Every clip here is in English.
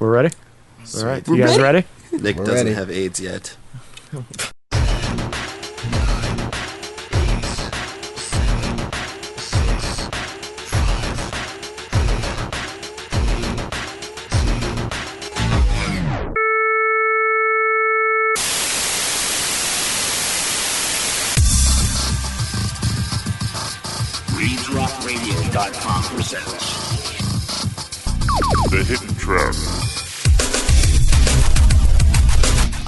We're ready? Sweet. All right. You guys ready? Nick We're doesn't ready. have AIDS yet. ReadsRockRadio.com presents The Hidden Track.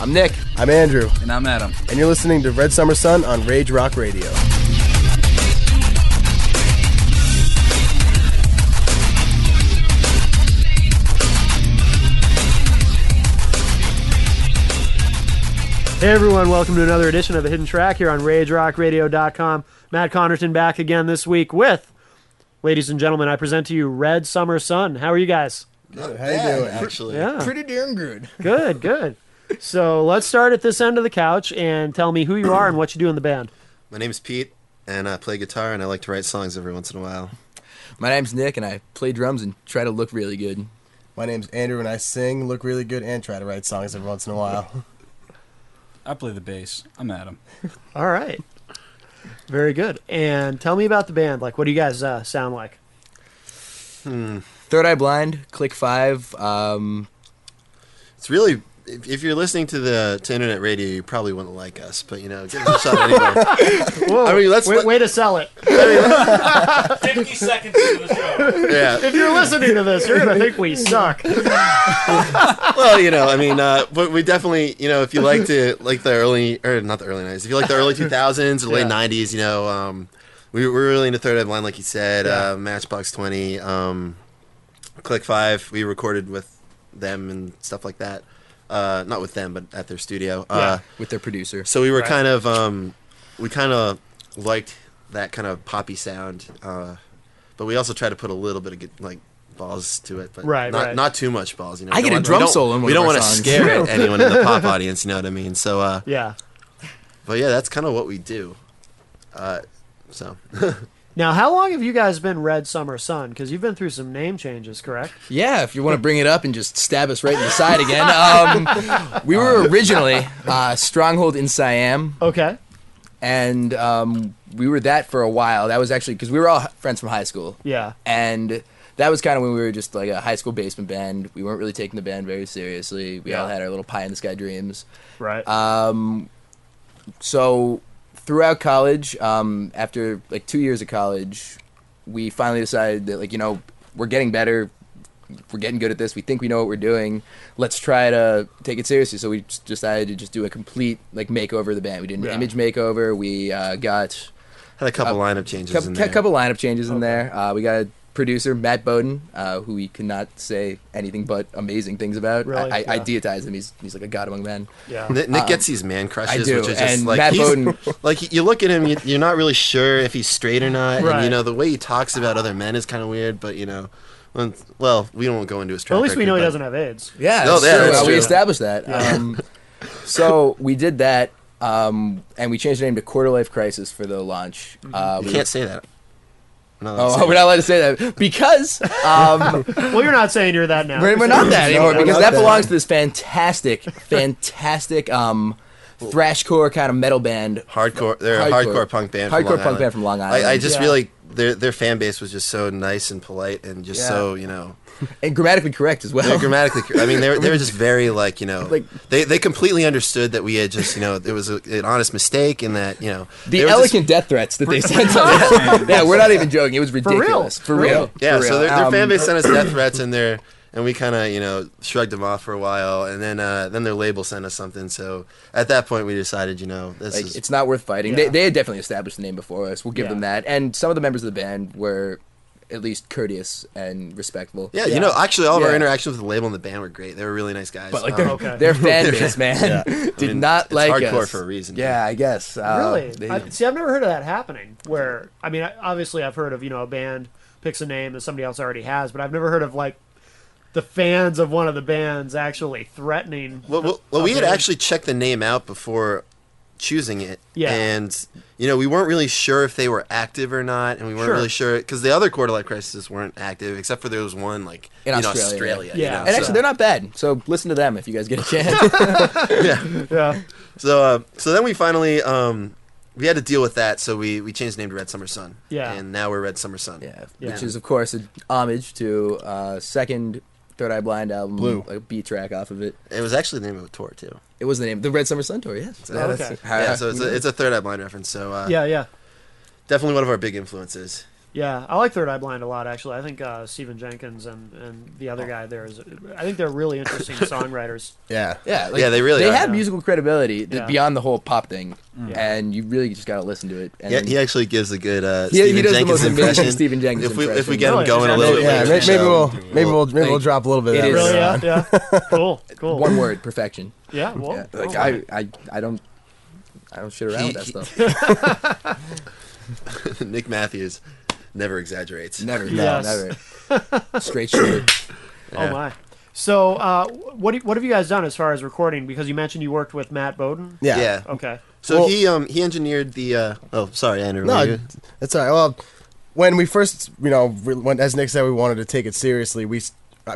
I'm Nick. I'm Andrew. And I'm Adam. And you're listening to Red Summer Sun on Rage Rock Radio. Hey everyone, welcome to another edition of The Hidden Track here on RageRockRadio.com. Matt Connerton back again this week with, ladies and gentlemen, I present to you Red Summer Sun. How are you guys? Good. How you doing? Actually, Yeah, Pretty darn good. good, good. So let's start at this end of the couch and tell me who you are and what you do in the band. my name's Pete, and I play guitar, and I like to write songs every once in a while. My name's Nick, and I play drums and try to look really good. My name's Andrew, and I sing, look really good, and try to write songs every once in a while. I play the bass. I'm Adam. All right. Very good. And tell me about the band. Like, what do you guys sound like? Third Eye Blind, Click 5. It's really, if you're listening to internet radio, you probably wouldn't like us, but give us a shot anyway. Whoa, I mean, let's way to sell it. 50 seconds into the show. yeah. If you're listening to this, you're going to think we suck. Well, but we definitely, if you like the early, or not the early 90s, if you like the early 2000s or late 90s, we were really into Third Eye Blind, like you said, Matchbox 20, Click 5, we recorded with them and stuff like that. Not with them, but at their studio. With their producer. So we were kind of, we kind of liked that kind of poppy sound, but we also tried to put a little bit of balls to it, but not too much balls. I get a drum solo in one we of don't our want to songs. scare anyone in the pop audience. You know what I mean? So Yeah. but yeah, that's kind of what we do. So Now, how long have you guys been Red Summer Sun? Because you've been through some name changes, correct? Yeah, if you want to bring it up and just stab us right in the side again. We were originally Stronghold in Siam, Okay. and we were that for a while. That was actually because we were all friends from high school. Yeah. And that was kind of when we were just like a high school basement band. We weren't really taking the band very seriously. We all had our little pie-in-the-sky dreams. Right. So throughout college, after 2 years of college, we finally decided that we're getting better, we're getting good at this, we think we know what we're doing, let's try to take it seriously. So we just decided to just do a complete makeover of the band. We did an image makeover. We got had a couple lineup changes in there. a couple lineup changes in there. We got a producer, Matt Bowden, who we cannot say anything but amazing things about. Really? I deitize him. He's like a god among men. Yeah. Nick gets these man crushes, I do, which is just and Matt Bowden. you look at him, you're not really sure if he's straight or not, Right. and the way he talks about other men is kind of weird. But well, we don't go into his track Well, at least we record, know he but- doesn't have AIDS. Yeah, No, that's we true. established that. So we did that, and we changed the name to Quarter Life Crisis for the launch. You can't say that. No, We're not allowed to say that because Well, you're not saying you're that now. we're not that anymore we're because not that that. belongs to this fantastic thrashcore kind of metal band. hardcore. They're a hardcore punk band. from Hardcore Long punk Island. band from Long Island. I just Yeah. really their fan base was just so nice and polite and just so And grammatically correct as well. they're grammatically. I mean, they were just very they completely understood that we had just it was an honest mistake and that the they were elegant death threats that they sent us. Yeah, we're not even joking. It was ridiculous. For real. Yeah, For so real. their fan base sent us death threats and we kind of shrugged them off for a while, and then their label sent us something. So at that point, we decided this is It's not worth fighting. Yeah. They had definitely established the name before us. We'll give Yeah. them that. And some of the members of the band were at least courteous and respectful. yeah. Actually, all of our Yeah. interactions with the label and the band were great. They were really nice guys. But okay. their fan base, man, did not it's like hardcore us. for a reason. Yeah, I guess. Really? they- See, I've never heard of that happening. Where, obviously I've heard of, a band picks a name that somebody else already has, but I've never heard of, the fans of one of the bands actually threatening. Well, we had actually checked the name out before choosing it. Yeah. And, we weren't really sure if they were active or not, and we weren't Sure. really sure, because the other Quarter Life Crisis weren't active, except for there was one, like, In in Australia. Yeah. And actually, they're not bad. So listen to them if you guys get a chance. Yeah. So then we finally, we had to deal with that, so we changed the name to Red Summer Sun. Yeah. And now we're Red Summer Sun. Yeah, Yeah. which is of course an homage to second Third Eye Blind album, Blue. a beat track off of it. It was actually the name of a tour, too. It was the name, the Red Summer Sun tour. Yes. So, Oh, okay. Yeah, so it's a Third Eye Blind reference, so Yeah. definitely one of our big influences. Yeah, I like Third Eye Blind a lot, actually. I think Stephen Jenkins and the other guy there I think they're really interesting songwriters. Yeah. Yeah, Yeah, they really they are. have Yeah. musical credibility Yeah. beyond the whole pop thing, Yeah. and you really just gotta listen to it. And Yeah, then- he actually gives a good He Stephen does the Jenkins most amazing impression. Stephen Jenkins If we impression. get him Really? going a Yeah, little bit Yeah, later in the maybe show, we'll like, drop a little bit of it that. is, later Really? on. Yeah. Cool. one word, perfection. Yeah. Well. Yeah, like well, I don't shit around with that stuff. Nick Matthews never exaggerates. Never, Yes. never. Straight shooter. Oh my. So, what have you guys done as far as recording? Because you mentioned you worked with Matt Bowden. Yeah. Yeah. Okay. So Well- he engineered the. Oh, sorry, I interrupted No, you. it's all right. Well, when we first, when, as Nick said, we wanted to take it seriously.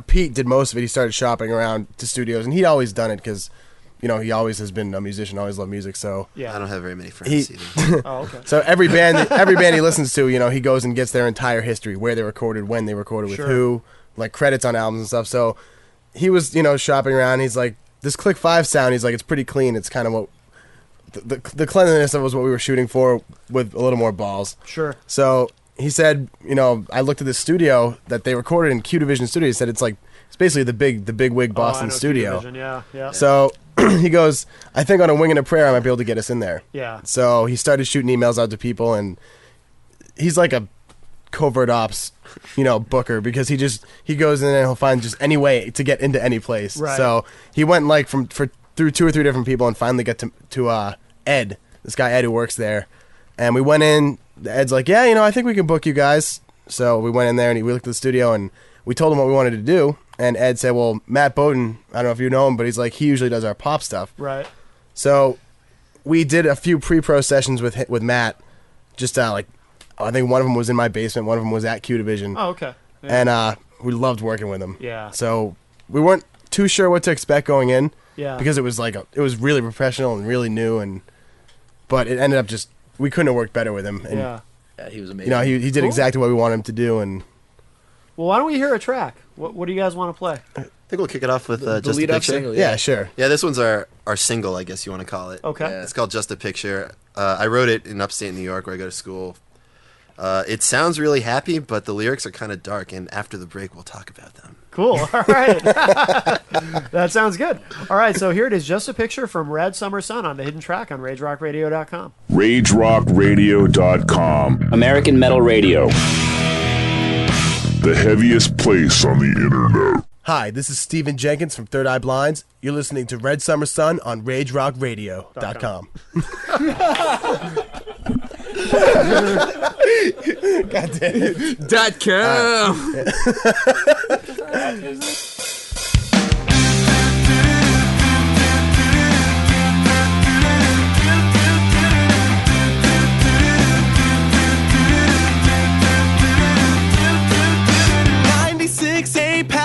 Pete did most of it. He started shopping around to studios, and he'd always done it because, he always has been a musician, always loved music. So, Yeah. I don't have very many friends He- either. Oh, okay. so every band he listens to, he goes and gets their entire history, where they recorded, when they recorded, with Sure. who, like credits on albums and stuff. So, he was, shopping around. He's like, this Click 5 sound. He's like, it's pretty clean. It's kind of what the cleanliness of was what we were shooting for, with a little more balls. Sure. So he said, I looked at this studio that they recorded in Q Division Studio. He said it's basically the big wig Oh, I Boston know studio. Q-Division, Yeah. Yeah. So he goes, I think on a wing and a prayer I might be able to get us in there. Yeah. So he started shooting emails out to people, and he's like a covert ops, booker, because he goes in and he'll find just any way to get into any place. Right. So he went through 2 or 3 different people and finally got to Ed, this guy Ed who works there, and we went in. Ed's like, yeah, I think we can book you guys. So we went in there and we looked at the studio and we told him what we wanted to do. And Ed said, well, Matt Bowden, I don't know if you know him, but he's like, he usually does our pop stuff. Right. So we did a few pre-pro sessions with Matt. Just I think one of them was in my basement, one of them was at Q Division, Oh, okay. Yeah. and we loved working with him. Yeah. So we weren't too sure what to expect going in, Yeah. because it was it was really professional and really new, but it ended up just we couldn't have worked better with him. And Yeah. Yeah, he was amazing. he did Cool. exactly what we wanted him to do, and Well, why don't we hear a track? What do you guys want to play? I think we'll kick it off with the Just a lead-up Picture. single. yeah, sure. Yeah, this one's our single, I guess you want to call it. Okay. Yeah. It's called Just a Picture. I wrote it in upstate New York where I go to school. It sounds really happy, but the lyrics are kind of dark, and after the break, we'll talk about them. Cool. All right. That sounds good. All right. So here it is. Just a picture from Red Summer Sun on the hidden track on RageRockRadio.com. RageRockRadio.com, American Metal Radio. the heaviest place on the internet. Hi, this is Stephen Jenkins from Third Eye Blinds. You're listening to Red Summer Sun on RageRockRadio.com. God damn it. .com.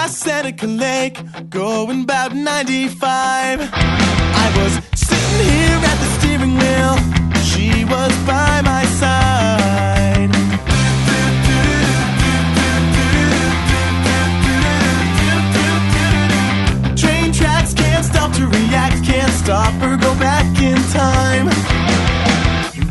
Seneca Lake, going about 95. I was sitting here at the steering wheel, she was by my side. Train tracks can't stop to react, can't stop or go back in time.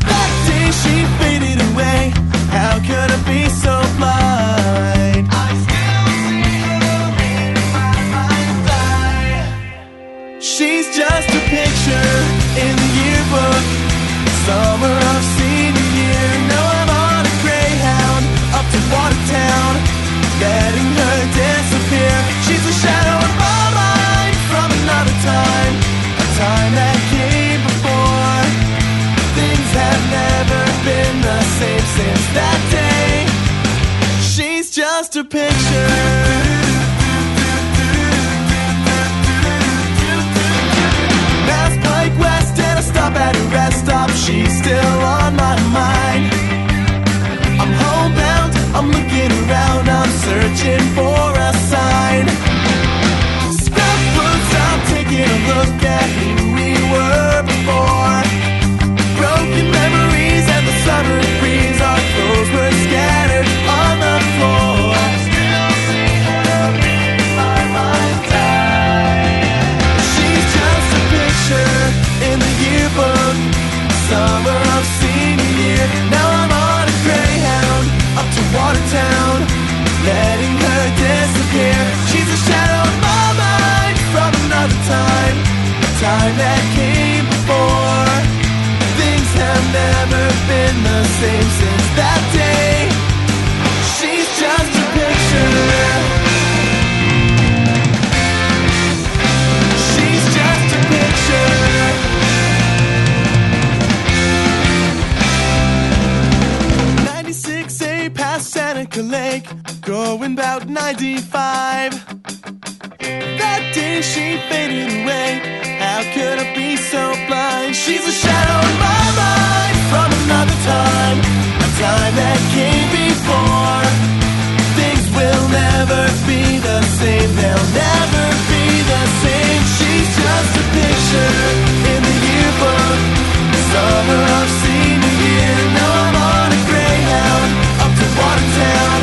That day she faded away, how could I be so blind? I still see her in my mind's eye. She's just a picture in the yearbook, summer of senior year. Now I'm on a Greyhound up to Watertown, letting her disappear. She's a shadow of my mind from another time, a time that came before. Things have never been the same since that day. She's just a picture. Mass Pike West and a stop at a rest watching for a sign. Scrapbooks, I'm taking a look at who we were before. Broken memories and the summer breeze. Our clothes were scattered on the floor. Still see her in my mind's eye. She's just a picture in the yearbook. Summer of senior year. Now I'm on a Greyhound up to Watertown, letting her disappear. She's a shadow of my mind from another time, a time that came before. Things have never been the same since that day. She's just a picture. She's just a picture. 96A past Seneca Lake, going about 95. That day she faded away. How could I be so blind? She's a shadow in my mind from another time, a time that came before. Things will never be the same, they'll never be the same. She's just a picture in the yearbook. Summer of senior year. Now I'm on a Greyhound up to Watertown,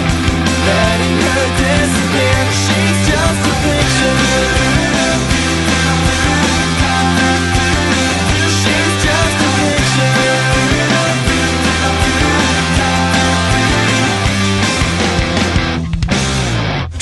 letting her disappear. She's just a picture. She's just a picture.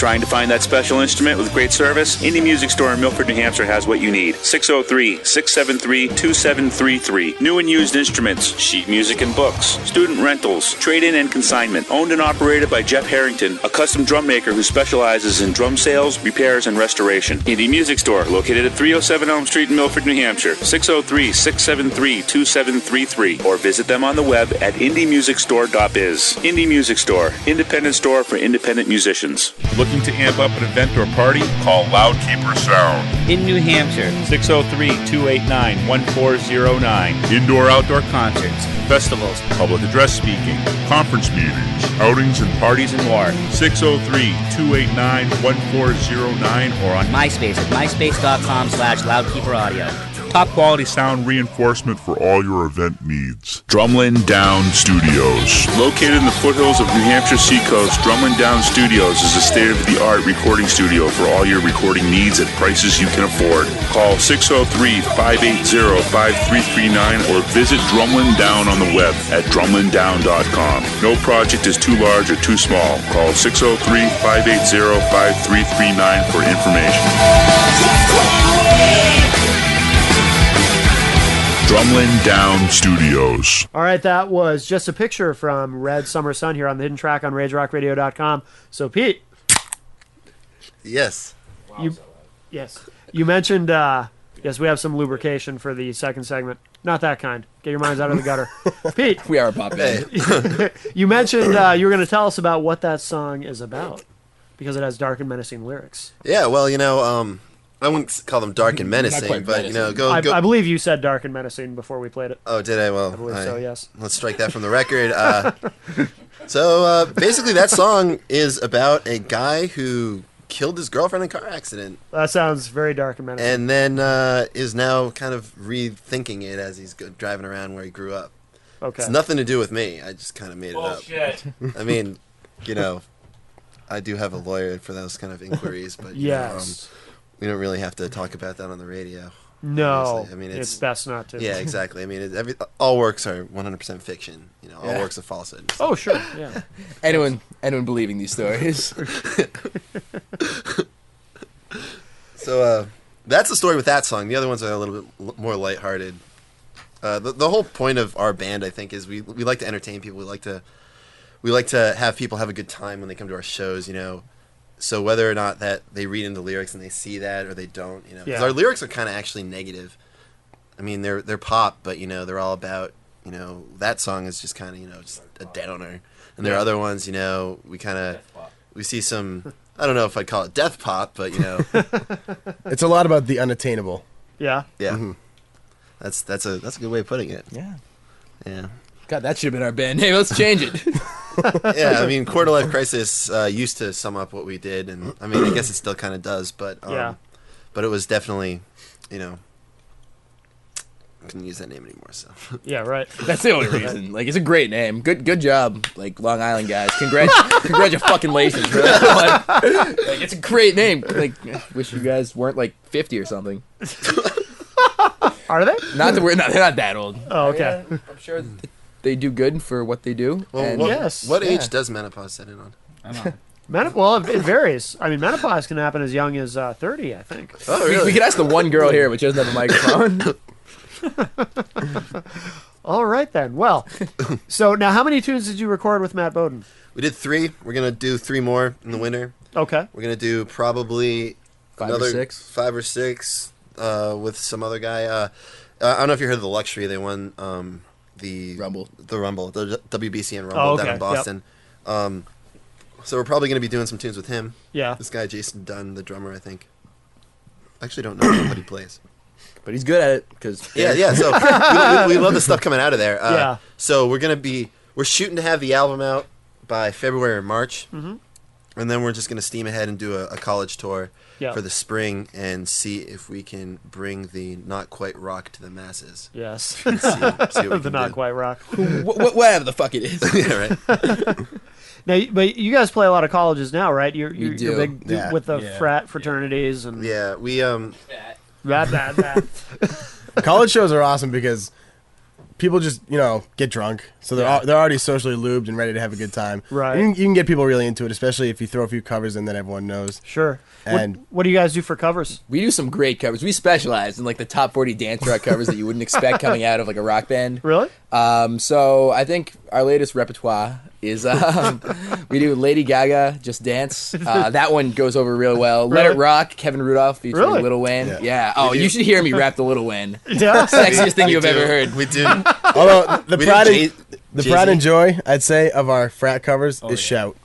Trying to find that special instrument with great service? Indie Music Store in Milford, New Hampshire has what you need. 603-673-2733. New and used instruments, sheet music and books, student rentals, trade-in and consignment. Owned and operated by Jeff Harrington, a custom drum maker who specializes in drum sales, repairs, and restoration. Indie Music Store, located at 307 Elm Street in Milford, New Hampshire. 603-673-2733. Or visit them on the web at indiemusicstore.biz. Indie Music Store, independent store for independent musicians. Looking to amp up an event or party? Call Loudkeeper Sound. In New Hampshire, 603-289-1409. Indoor-outdoor concerts, festivals, Public address speaking, conference meetings, outings and parties and more. 603-289-1409 or on MySpace at myspace.com/loudkeeperaudio. Top quality sound reinforcement for all your event needs. Drumlin Down Studios. Located in the foothills of New Hampshire Seacoast, Drumlin Down Studios is a state-of-the-art recording studio for all your recording needs at prices you can afford. Call 603-580-5339 or visit Drumlin Down on the web at drumlindown.com. No project is too large or too small. Call 603-580-5339 for information. Drumlin Down Studios. All right, that was just a picture from Red Summer Sun here on the Hidden Track on RageRockRadio.com. So, Pete. Yes. You mentioned, yes, we have some lubrication for the second segment. Not that kind. Get your minds out of the gutter. Pete. We are a pop band. You mentioned you were going to tell us about what that song is about because it has dark and menacing lyrics. Yeah, well, I wouldn't call them dark and menacing, but go. I believe you said dark and menacing before we played it. Oh, did I? Well, I believe so. Yes. Let's strike that from the record. So basically, that song is about a guy who killed his girlfriend in a car accident. That sounds very dark and menacing. And then is now kind of rethinking it as he's driving around where he grew up. Okay. It's nothing to do with me. I just kind of made it up. I mean, I do have a lawyer for those kind of inquiries, but yes. We don't really have to talk about that on the radio. No, obviously. I mean, it's best not to. Yeah, exactly. I mean, all works are 100% fiction. All works are falsehood. Oh, sure, yeah. anyone believing these stories? So that's the story with that song. The other ones are a little bit more lighthearted. The whole point of our band, I think, is we like to entertain people. We like to have people have a good time when they come to our shows. So whether or not that they read into lyrics and they see that or they don't, because our lyrics are kind of actually negative. I mean, they're pop, but they're all about that song is just kind of just a downer, and there are other ones we see some. I don't know if I'd call it death pop, but it's a lot about the unattainable. Yeah. Yeah. Mm-hmm. That's a good way of putting it. Yeah. Yeah. God, that should have been our band name. Let's change it. Yeah, I mean, Quarter Life Crisis used to sum up what we did, and I mean, I guess it still kind of does, but but it was definitely, you know, I couldn't use that name anymore. So Yeah, right. That's the only reason. Like, it's a great name. Good job, like Long Island guys. Congratulations, bro. Like, it's a great name. Like, wish you guys weren't like 50 or something. Are they? Not that they're not that old. Oh, okay. I'm sure they do good for what they do. Well, and what age does menopause set in on? I know. Well, it varies. I mean, menopause can happen as young as 30, I think. Oh, really? We could ask the one girl here, but she doesn't have a microphone. All right, then. Well, so now how many tunes did you record with Matt Bowden? We did 3. We're gonna do 3 more in the winter. Okay. We're gonna do probably 5 another or 6. 5 or 6 with some other guy. I don't know if you heard of the Luxury. They won the Rumble, the WBCN Rumble down in Boston. Yep. So we're probably gonna be doing some tunes with him. Yeah. This guy Jason Dunn, the drummer, I think. I actually don't know what he plays. But he's good at it because Yeah. So we love the stuff coming out of there. Yeah. So we're shooting to have the album out by February or March, and then we're just gonna steam ahead and do a college tour for the spring and see if we can bring the not quite rock to the masses. Yes. See what we The can not do. quite rock. whatever the fuck it is. Yeah, right. Now, but you guys play a lot of colleges now, right? You're do. big with the frat fraternities and Yeah, we that. College shows are awesome because people just get drunk, so they're already socially lubed and ready to have a good time. Right. And you can get people really into it, especially if you throw a few covers in that everyone knows. Sure. And what do you guys do for covers? We do some great covers. We specialize in like the top 40 dance rock covers that you wouldn't expect coming out of like a rock band. Really? So I think our latest repertoire is we do Lady Gaga, Just Dance. That one goes over real well. Let It Rock, Kevin Rudolph featuring Really? Lil Wayne. Yeah. Oh, you should hear me rap the Lil Wayne. Yeah. Sexiest thing you've ever heard. We do. Although the We pride did and Jay-Z. joy, I'd say, of our frat covers is Shout.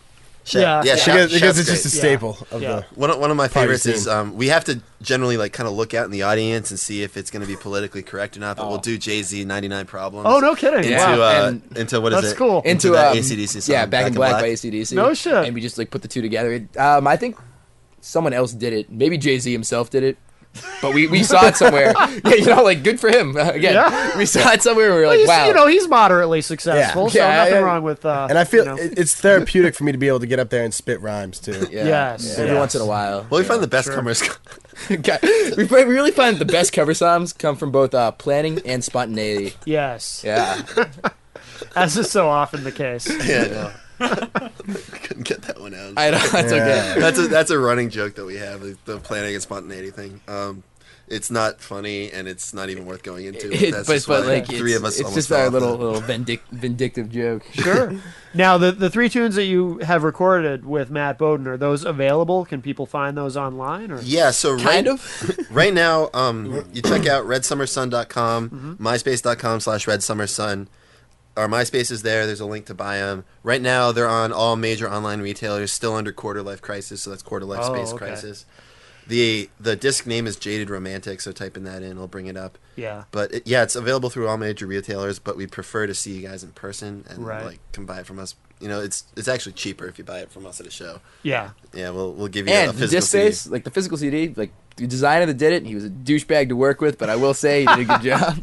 Yeah. Yeah, Because Shout's it's just a great. staple of Yeah. the. One of my Party favorites is scene. we have to generally like kind of look out in the audience and see if it's going to be politically correct or not. But we'll do Jay-Z 99 Problems. Oh, no kidding. Into Wow. into what is That's it? cool. Into that AC/DC song. Yeah, Back in Black by AC/DC. No shit. And we just like put the two together. I think someone else did it. Maybe Jay-Z himself did it. But we saw it somewhere. Yeah, like good for him. Again, Yeah. we saw it somewhere. And we were like, Well, wow. he's moderately successful, so nothing wrong with. And I feel it's therapeutic for me to be able to get up there and spit rhymes too. Yeah. Yes. Every Yes. once in a while. Well, we find the best sure. comers. we really find the best cover songs come from both planning and spontaneity. Yes. Yeah. As is so often the case. Yeah, no. Couldn't get that one out. I know, that's okay. That's a running joke that we have, the planning and spontaneity thing. It's not funny and it's not even worth going into. That's just why like three of us it's almost just fell our off little vindictive joke. Sure. Now, the 3 tunes that you have recorded with Matt Bowden, are those available? Can people find those online? Or? Yeah, so Kind of. right now, you check out redsummersun.com, myspace.com/redsummersun. Our MySpace is there. There's a link to buy them. Right now, they're on all major online retailers, still under Quarter Life Crisis, so that's Quarter Life Space okay. Crisis. The disc name is Jaded Romantic, so type in that in, it'll bring it up. Yeah. But it's available through all major retailers, but we prefer to see you guys in person and Right. come buy it from us. It's actually cheaper if you buy it from us at a show. Yeah. Yeah, we'll give you And a the physical disc CD. space, like the physical CD, like the designer that did it, he was a douchebag to work with, but I will say he did a good job.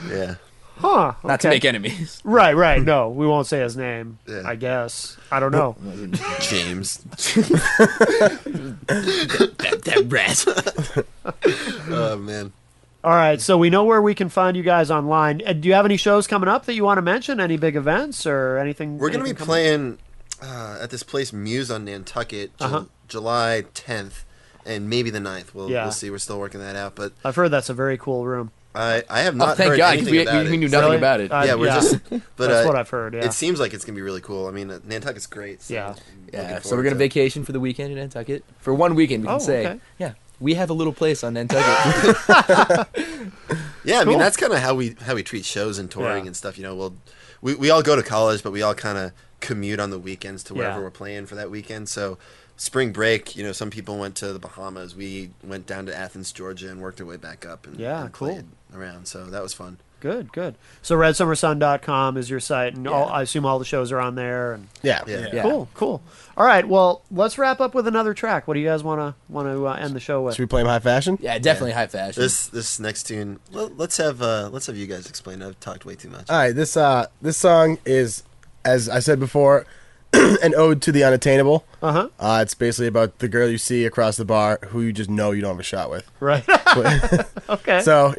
Yeah. Huh. Not to okay. make enemies. Right. No, we won't say his name. Yeah. I guess. I don't know. James. that rat. Oh, man. All right, so we know where we can find you guys online. Do you have any shows coming up that you want to mention? Any big events or anything? We're going to be anything playing at this place, Muse on Nantucket, July 10th, and maybe the 9th. We'll see. We're still working that out. But I've heard that's a very cool room. I have not thank heard God, 'cause anything about we it. knew nothing Really? about it. Yeah, we're just. But That's what I've heard, yeah. It seems like it's gonna be really cool. I mean, Nantucket's great. So Yeah. I'm Yeah, looking so we're forward gonna to it. vacation for the weekend in Nantucket. For one weekend, we can say, okay. yeah, we have a little place on Nantucket. Yeah, I mean Cool. that's kind of how we treat shows and touring Yeah. and stuff. We all go to college, but we all kind of commute on the weekends to wherever Yeah. we're playing for that weekend. So spring break, some people went to the Bahamas. We went down to Athens, Georgia, and worked our way back up and played around. So that was fun. Good. So RedSummerSun.com is your site, and I assume all the shows are on there. And Yeah. Cool. All right, well, let's wrap up with another track. What do you guys want to end the show with? Should we play him High Fashion? Yeah, definitely High Fashion. This next tune, let's have you guys explain. I've talked way too much. All right, this song is, as I said before, an ode to the unattainable. It's basically about the girl you see across the bar who you just know you don't have a shot with. Right. Okay. So,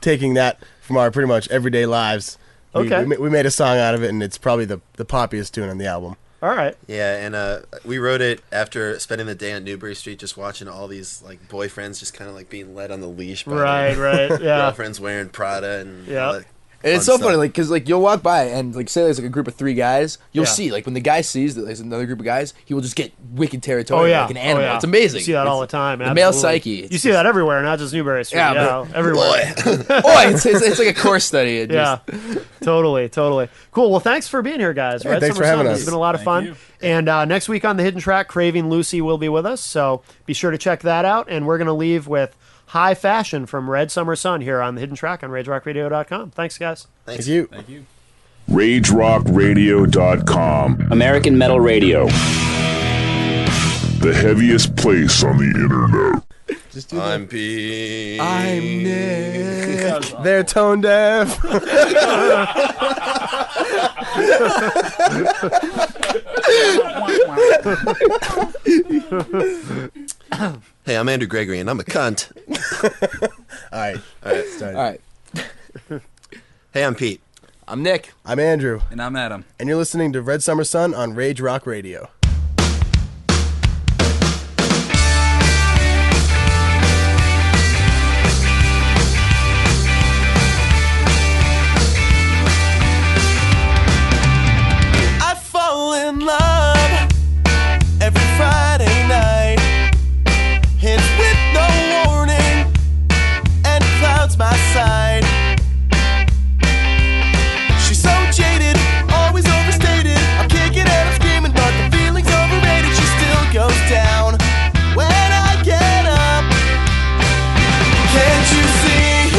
taking that from our pretty much everyday lives, we made a song out of it, and it's probably the poppiest tune on the album. All right. Yeah, and we wrote it after spending the day on Newbury Street, just watching all these like boyfriends just kind of like being led on the leash by their girlfriends wearing Prada and all that. And it's so funny, like, because like you'll walk by and like say there's like a group of 3 guys, you'll see like when the guy sees that there's another group of guys, he will just get wicked territorial like an animal. It's amazing. You see that all the time. The male psyche. You see that everywhere, not just Newbury Street. Yeah, everywhere. It's like a course study. Totally. Cool. Well, thanks for being here, guys. Yeah, thanks for having us. It's been a lot of fun. You. And next week on the Hidden Track, Craving Lucy will be with us, so be sure to check that out. And we're going to leave with High Fashion from Red Summer Sun here on the Hidden Track on RageRockRadio.com. Thanks, guys. Thanks. Thank you. Thank you. RageRockRadio.com. American Metal Radio. The heaviest place on the internet. I'm Pete. I'm Nick. They're tone deaf. Hey, I'm Andrew Gregory, and I'm a cunt. All right. All right. Hey, I'm Pete. I'm Nick. I'm Andrew. And I'm Adam. And you're listening to Red Summer Sun on Rage Rock Radio. I fall in love every Friday night. Hits with no warning and clouds my sight. She's so jaded, always overstated. I'm kicking and I'm screaming, but the feeling's overrated. She still goes down when I get up. Can't you see?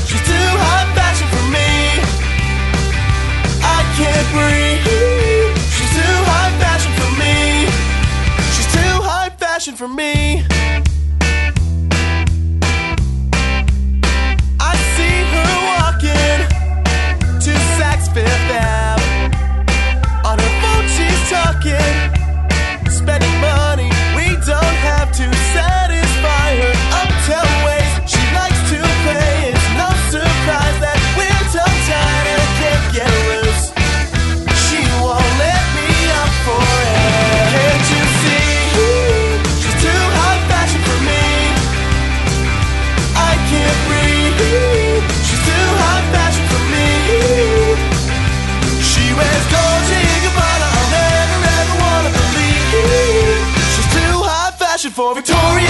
She's too high fashion for me. I can't breathe. She's too high fashion for me. She's too high fashion for me. I see her walking to Saks Fifth Ave. On her phone she's talking, spending money we don't have to satisfy her uptown ways. She likes to play, it's no surprise that we're tongue-tied and I can't get loose. She won't let me up for it. Can't you see? She's too high fashion for me. I can't breathe. She's too high fashion for me. She wears Dolce & Gabbana. I'll never ever wanna believe. She's too high fashion for Victoria